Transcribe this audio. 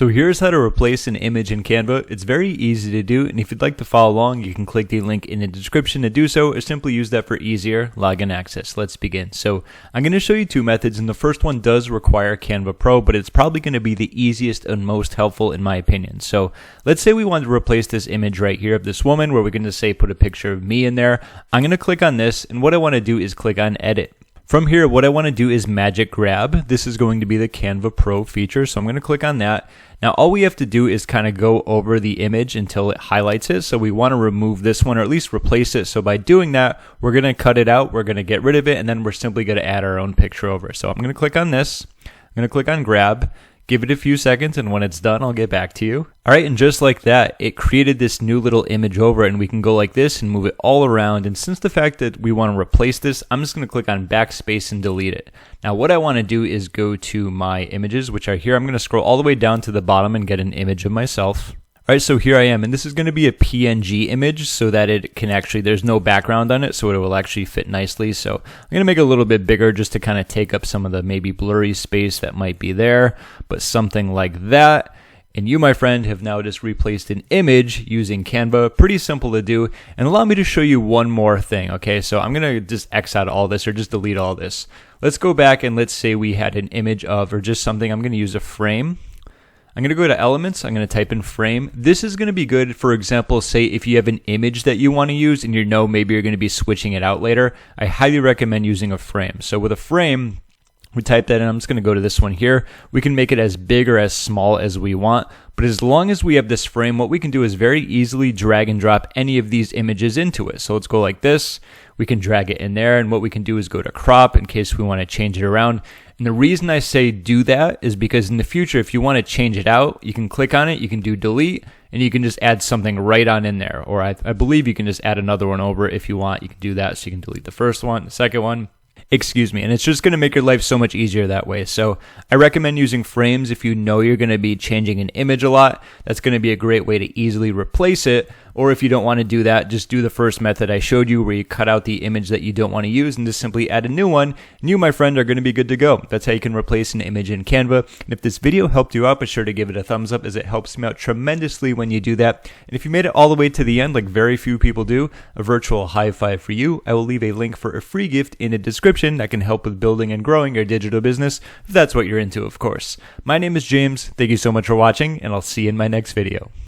So here's how to replace an image in Canva. It's very easy to do, and if you'd like to follow along, you can click the link in the description to do so, or simply use that for easier login access. Let's begin. So I'm going to show you two methods, and the first one does require Canva Pro, but it's probably going to be the easiest and most helpful in my opinion. So let's say we want to replace this image right here of this woman, where we're going to say put a picture of me in there. I'm going to click on this, and what I want to do is click on Edit. From here, what I want to do is magic grab. This is going to be the Canva Pro feature, so I'm going to click on that. Now, all we have to do is kind of go over the image until it highlights it. So we want to remove this one, or at least replace it. So by doing that, we're going to cut it out, we're going to get rid of it, and then we're simply going to add our own picture over. So I'm going to click on this. I'm going to click on grab. Give it a few seconds, and when it's done, I'll get back to you. All right, and just like that, it created this new little image over, and we can go like this and move it all around. And since the fact that we want to replace this, I'm just going to click on backspace and delete it. Now, what I want to do is go to my images, which are here. I'm going to scroll all the way down to the bottom and get an image of myself. All right, so here I am, and this is going to be a PNG image so that it can actually, there's no background on it, so it will actually fit nicely. So I'm going to make it a little bit bigger just to kind of take up some of the maybe blurry space that might be there, but something like that. And you, my friend, have now just replaced an image using Canva. Pretty simple to do. And allow me to show you one more thing, okay? So I'm going to just X out all this or just delete all this. Let's go back and let's say we had an image of, or just something, I'm going to use a frame. I'm going to go to Elements, I'm going to type in Frame. This is going to be good, for example, say if you have an image that you want to use and you know maybe you're going to be switching it out later, I highly recommend using a frame. So with a frame, we type that in. I'm just going to go to this one here. We can make it as big or as small as we want, but as long as we have this frame, what we can do is very easily drag and drop any of these images into it. So let's go like this. We can drag it in there, and what we can do is go to crop in case we want to change it around. And the reason I say do that is because in the future, if you want to change it out, you can click on it, you can do delete, and you can just add something right on in there. Or I believe you can just add another one over if you want. You can do that, so you can delete the first one, the second one. Excuse me, and it's just going to make your life so much easier that way. So I recommend using frames if you know you're going to be changing an image a lot. That's going to be a great way to easily replace it. Or if you don't want to do that, just do the first method I showed you where you cut out the image that you don't want to use and just simply add a new one. And you, my friend, are going to be good to go. That's how you can replace an image in Canva. And if this video helped you out, be sure to give it a thumbs up, as it helps me out tremendously when you do that. And if you made it all the way to the end, like very few people do, a virtual high five for you. I will leave a link for a free gift in the description that can help with building and growing your digital business, if that's what you're into, of course. My name is James. Thank you so much for watching, and I'll see you in my next video.